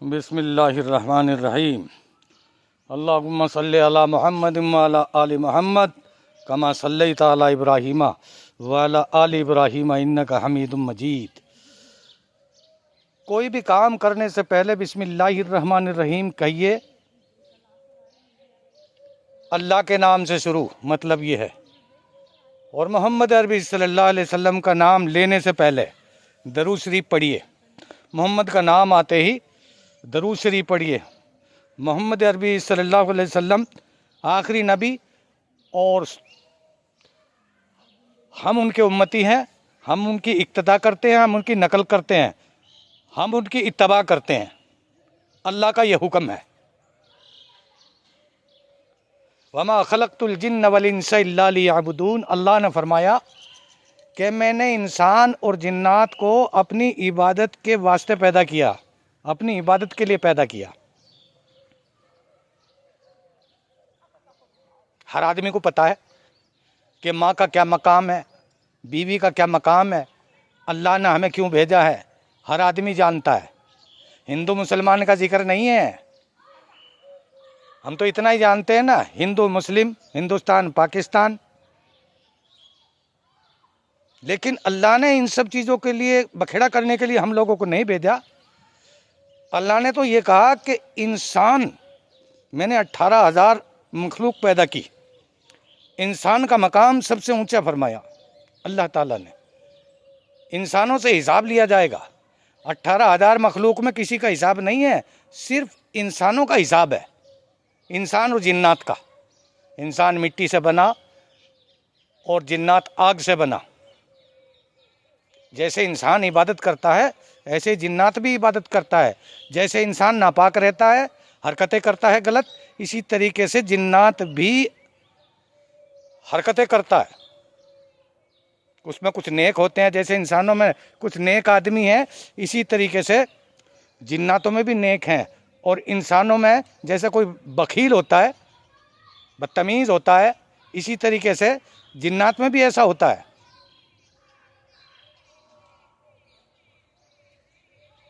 बिस्मिल्लाहिर्रहमानिर्रहीम। अल्लाहुम्मा सल्लि अला मुहम्मद व अला आलि मुहम्मद कमा सल्लैता अला इब्राहीम व अला आलि इब्राहीम इन्नका हमीदुम मजीद। कोई भी काम करने से पहले बिस्मिल्लाहिर्रहमानिर्रहीम कहिए। अल्लाह के नाम से शुरू, मतलब ये है। और मोहम्मद अरबी सल्लल्लाहु अलैहि वसल्लम का नाम लेने से पहले दरूद शरीफ पढ़िए। मोहम्मद का नाम आते ही दरूद शरीफ पढ़िए। मोहम्मद अरबी सल्लल्लाहु अलैहि वसल्लम आखिरी नबी और हम उनके उम्मती हैं। हम उनकी इक्तदा करते हैं, हम उनकी नकल करते हैं, हम उनकी इत्तबा करते हैं। अल्लाह का यह हुक्म है, वमा खलक़तुल जिन्न वल इंसा इल्ला लियअबुदून। अल्लाह ने फरमाया कि मैंने इंसान और जिन्नात को अपनी इबादत के वास्ते पैदा किया, अपनी इबादत के लिए पैदा किया। हर आदमी को पता है कि माँ का क्या मकाम है, बीवी का क्या मकाम है, अल्लाह ने हमें क्यों भेजा है, हर आदमी जानता है। हिंदू मुसलमान का जिक्र नहीं है। हम तो इतना ही जानते हैं ना, हिंदू मुस्लिम, हिंदुस्तान पाकिस्तान। लेकिन अल्लाह ने इन सब चीज़ों के लिए बखेड़ा करने के लिए हम लोगों को नहीं भेजा। अल्लाह ने तो ये कहा कि इंसान, मैंने 18,000 मखलूक पैदा की, इंसान का मकाम सबसे ऊंचा फरमाया अल्लाह ताला ने। इंसानों से हिसाब लिया जाएगा। 18,000 मखलूक में किसी का हिसाब नहीं है, सिर्फ इंसानों का हिसाब है, इंसान और जिन्नात का। इंसान मिट्टी से बना और जिन्नात आग से बना। जैसे इंसान इबादत करता है ऐसे जिन्नात भी इबादत करता है। जैसे इंसान नापाक रहता है, हरकतें करता है गलत, इसी तरीके से जिन्नात भी हरकतें करता है। उसमें कुछ नेक होते हैं, जैसे इंसानों में कुछ नेक आदमी हैं, इसी तरीके से जिन्नातों में भी नेक हैं। और इंसानों में जैसे कोई बखील होता है, बदतमीज़ होता है, इसी तरीके से जिन्नात में भी ऐसा होता है।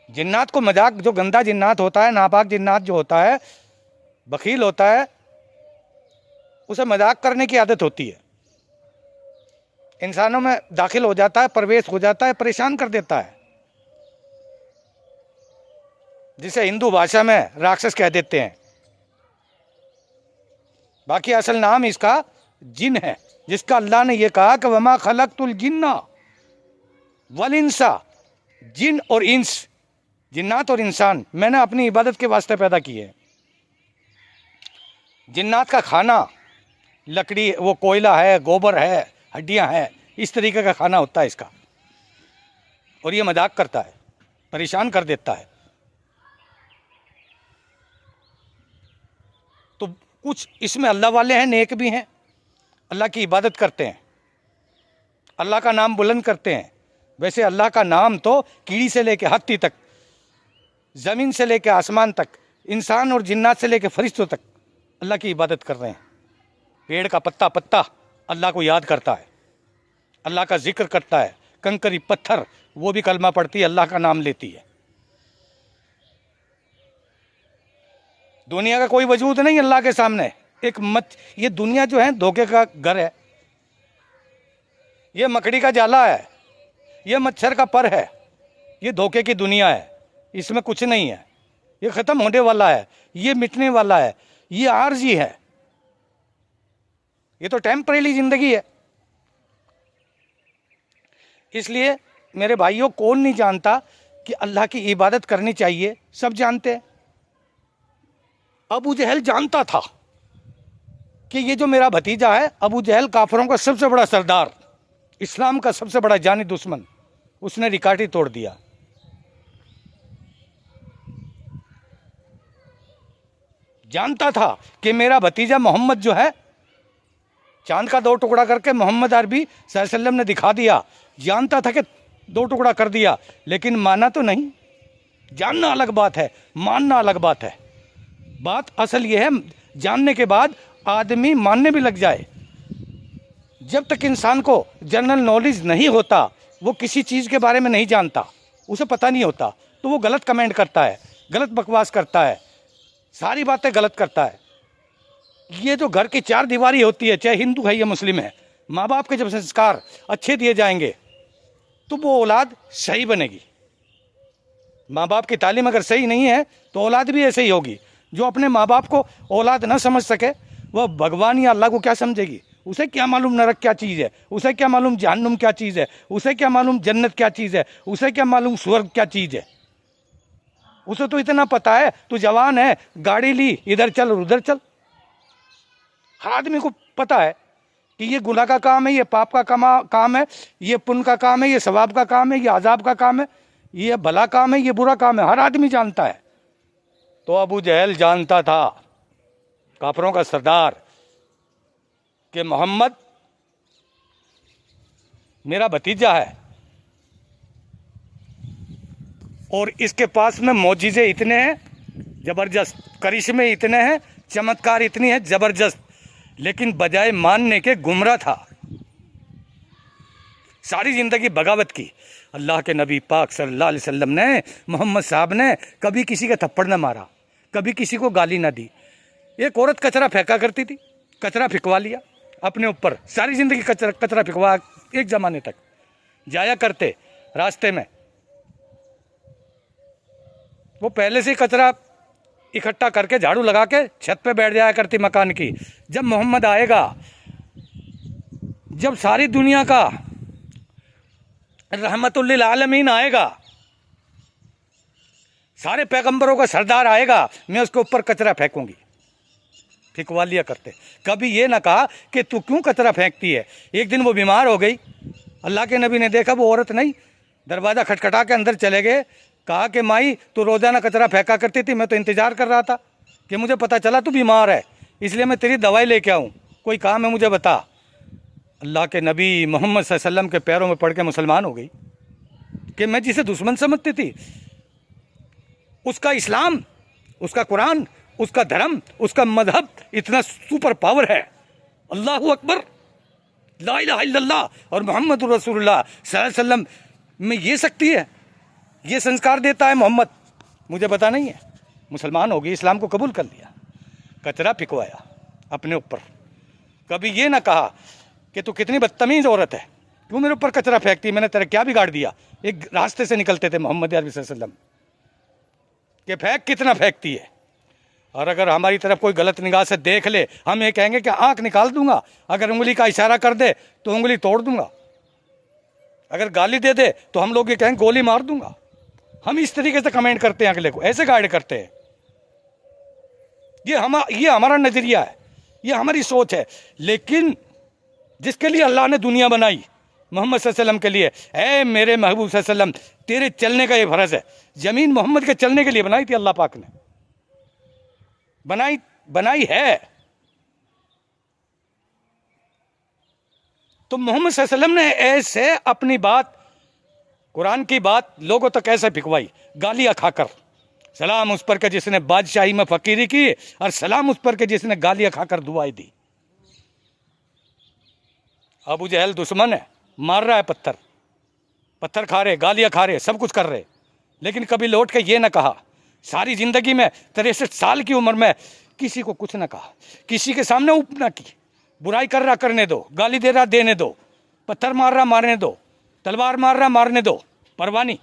जिन्नात को मजाक, जो गंदा जिन्नात होता है, नापाक जिन्नात जो होता है, बखील होता है, उसे मजाक करने की आदत होती है। इंसानों में दाखिल हो जाता है, प्रवेश हो जाता है, परेशान कर देता है, जिसे हिंदू भाषा में राक्षस कह देते हैं। बाकी असल नाम इसका जिन है, जिसका अल्लाह ने यह कहा कि वमा खलक़तुल जिन्ना वल इंसा, जिन और इंस, जिन्नात और इंसान मैंने अपनी इबादत के वास्ते पैदा किए। जिन्नात का खाना लकड़ी, वो कोयला है, गोबर है, हड्डियां हैं, इस तरीके का खाना होता है इसका। और ये मजाक करता है, परेशान कर देता है। तो कुछ इसमें अल्लाह वाले हैं, नेक भी हैं, अल्लाह की इबादत करते हैं, अल्लाह का नाम बुलंद करते हैं। वैसे अल्लाह का नाम तो कीड़ी से लेके हत्ती तक, ज़मीन से लेके आसमान तक, इंसान और जिन्नात से लेके फरिश्तों तक अल्लाह की इबादत कर रहे हैं। पेड़ का पत्ता पत्ता अल्लाह को याद करता है, अल्लाह का जिक्र करता है। कंकरी पत्थर, वो भी कलमा पढ़ती है, अल्लाह का नाम लेती है। दुनिया का कोई वजूद नहीं अल्लाह के सामने। ये दुनिया जो है धोखे का घर है, ये मकड़ी का जाला है, ये मच्छर का पर है, ये धोखे की दुनिया है। इसमें कुछ नहीं है, ये ख़त्म होने वाला है, ये मिटने वाला है, ये आर्जी है, ये तो टेम्परेरी ज़िंदगी है। इसलिए मेरे भाइयों, कौन नहीं जानता कि अल्लाह की इबादत करनी चाहिए, सब जानते हैं। अबू जहल जानता था कि ये जो मेरा भतीजा है, अबू जहल काफिरों का सबसे बड़ा सरदार, इस्लाम का सबसे बड़ा जानी दुश्मन, उसने रिकार्ड तोड़ दिया। जानता था कि मेरा भतीजा मोहम्मद जो है, चांद का 2 टुकड़ा करके मोहम्मद अरबी सल्लल्लाहु अलैहि वसल्लम ने दिखा दिया। जानता था कि 2 टुकड़ा कर दिया, लेकिन माना तो नहीं। जानना अलग बात है, मानना अलग बात है। बात असल ये है, जानने के बाद आदमी मानने भी लग जाए। जब तक इंसान को जनरल नॉलेज नहीं होता, वो किसी चीज़ के बारे में नहीं जानता, उसे पता नहीं होता, तो वो गलत कमेंट करता है। गलत बकवास करता है, सारी बातें गलत करता है। ये जो घर की चार दीवारी होती है, चाहे हिंदू है या मुस्लिम है, माँ बाप के जब संस्कार अच्छे दिए जाएंगे तो वो औलाद सही बनेगी। माँ बाप की तालीम अगर सही नहीं है तो औलाद भी ऐसे ही होगी। जो अपने माँ बाप को औलाद ना समझ सके वह भगवान या अल्लाह को क्या समझेगी? उसे क्या मालूम नरक क्या चीज़ है, उसे क्या मालूम जहन्नुम क्या चीज़ है, उसे क्या मालूम जन्नत क्या चीज़ है, उसे क्या मालूम स्वर्ग क्या चीज़ है। उसे तो इतना पता है तू जवान है, गाड़ी ली, इधर चल उधर चल। हर आदमी को पता है कि ये गुनाह का काम है, ये पाप का काम है, ये पुण्य का काम है, ये सवाब का काम है, ये आजाब का काम है, ये भला काम है, ये बुरा काम है, हर आदमी जानता है। तो अबू जहल जानता था, काफरों का सरदार, कि मोहम्मद मेरा भतीजा है और इसके पास में मौजिज़े इतने हैं जबरदस्त, करिश्मे इतने हैं, चमत्कार इतनी है जबरदस्त, लेकिन बजाय मानने के गुमराह था। सारी जिंदगी बगावत की। अल्लाह के नबी पाक सल्लल्लाहु अलैहि वसल्लम ने, मोहम्मद साहब ने कभी किसी का थप्पड़ न मारा, कभी किसी को गाली ना दी। एक औरत कचरा फेंका करती थी, कचरा फिकवा लिया अपने ऊपर, सारी जिंदगी कचरा फिकवा, एक जमाने तक जाया करते रास्ते में, वो पहले से कचरा इकट्ठा करके झाड़ू लगा के छत पे बैठ जाया करती मकान की। जब मोहम्मद आएगा, जब सारी दुनिया का रहमतुल लिल आलमीन आएगा, सारे पैगंबरों का सरदार आएगा, मैं उसके ऊपर कचरा फेंकूंगी। फिकवा लिया करते। कभी ये ना कहा कि तू क्यों कचरा फेंकती है। एक दिन वो बीमार हो गई, अल्लाह के नबी ने देखा वो औरत नहीं, दरवाज़ा खटखटा के अंदर चले गए, कहा कि माई तू रोज़ाना कचरा फेंका करती थी, मैं तो इंतज़ार कर रहा था कि मुझे पता चला तू बीमार है, इसलिए मैं तेरी दवाई लेके आऊँ, कोई काम है मुझे बता। अल्लाह के नबी मोहम्मद सल्लल्लाहु अलैहि वसल्लम के पैरों में पड़ के मुसलमान हो गई कि मैं जिसे दुश्मन समझती थी, उसका इस्लाम, उसका कुरान, उसका धर्म, उसका मजहब इतना सुपर पावर है। अल्लाहु अकबर, ला इलाहा इल्लल्लाह और मोहम्मद रसूलुल्लाह सल्लल्लाहु अलैहि वसल्लम में ये शक्ति है, ये संस्कार देता है मोहम्मद, मुझे पता नहीं है। मुसलमान हो गई, इस्लाम को कबूल कर लिया, कचरा फिकवाया अपने ऊपर। कभी ये ना कहा कि तू कितनी बदतमीज़ औरत है, क्यों मेरे ऊपर कचरा फेंकती, मैंने तेरा क्या बिगाड़ दिया। एक रास्ते से निकलते थे मोहम्मद अरबी सल्लल्लाहु अलैहि वसल्लम कि फेंक कितना फेंकती है। और अगर हमारी तरफ कोई गलत निगाह से देख ले, हम ये कहेंगे कि आंख निकाल दूंगा, अगर उंगली का इशारा कर दे तो उंगली तोड़ दूंगा, अगर गाली दे दे तो हम लोग ये कहेंगे गोली मार दूंगा। हम इस तरीके से कमेंट करते हैं अगले को, ऐसे गाइड करते हैं। ये हमारा नजरिया है, ये हमारी सोच है। लेकिन जिसके लिए अल्लाह ने दुनिया बनाई, मोहम्मद सल्लल्लाहु अलैहि वसल्लम के लिए, ऐ मेरे महबूब सल्लल्लाहु अलैहि वसल्लम तेरे चलने का ये फर्ज है। जमीन मोहम्मद के चलने के लिए बनाई थी, अल्लाह पाक ने बनाई है। तो मोहम्मद सल्लल्लाहु अलैहि वसल्लम ने ऐसे अपनी बात, कुरान की बात लोगों तक कैसे फिकवाई, गालियां खाकर। सलाम उस पर के जिसने बादशाही में फकीरी की, और सलाम उस पर के जिसने गालियां खाकर दुआएं दी। अबू जहल दुश्मन है, मार रहा है, पत्थर खा रहे, गालियां खा रहे, सब कुछ कर रहे, लेकिन कभी लौट के ये ना कहा। सारी जिंदगी में 63 साल की उम्र में किसी को कुछ ना कहा, किसी के सामने उप ना की। बुराई कर रहा करने दो, गाली दे रहा देने दो, पत्थर मार रहा मारने दो, तलवार मार रहा मारने दो, परवाह नहीं।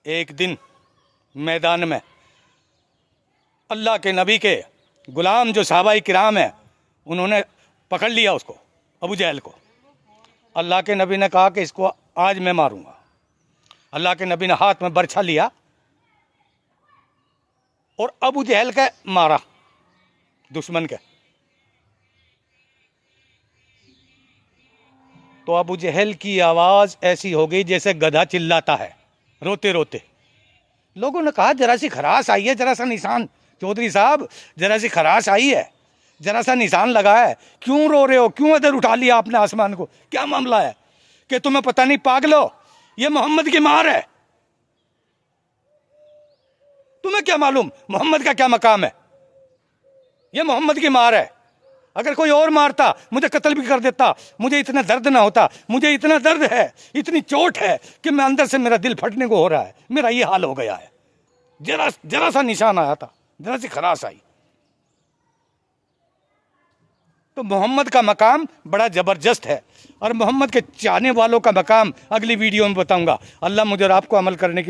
एक दिन मैदान में अल्लाह के नबी के गुलाम जो सहाबाई किराम हैं, उन्होंने पकड़ लिया उसको, अबू जहल को। अल्लाह के नबी ने कहा कि इसको आज मैं मारूंगा। अल्लाह के नबी ने हाथ में बर्छा लिया और अबू जहल के मारा, दुश्मन के। तो अबू जहल की आवाज़ ऐसी हो गई जैसे गधा चिल्लाता है रोते रोते। लोगों ने कहा जरा सी खराश आई है, जरा सा निशान, चौधरी साहब जरा सी खराश आई है, जरा सा निशान लगा है, क्यों रो रहे हो, क्यों इधर उठा लिया आपने आसमान को, क्या मामला है? कि तुम्हें पता नहीं पागलो, ये मोहम्मद की मार है, तुम्हें क्या मालूम मोहम्मद का क्या मकाम है, ये मोहम्मद की मार है। अगर कोई और मारता, मुझे कत्ल भी कर देता, मुझे इतना दर्द ना होता। मुझे इतना दर्द है, इतनी चोट है कि मैं अंदर से मेरा दिल फटने को हो रहा है। मेरा ये हाल हो गया है। जरा सा निशान आया था, जरा सी खराश आई। तो मोहम्मद का मकाम बड़ा ज़बरदस्त है, और मोहम्मद के चाहने वालों का मकाम अगली वीडियो में बताऊंगा। अल्लाह मुझे और आपको अमल करने की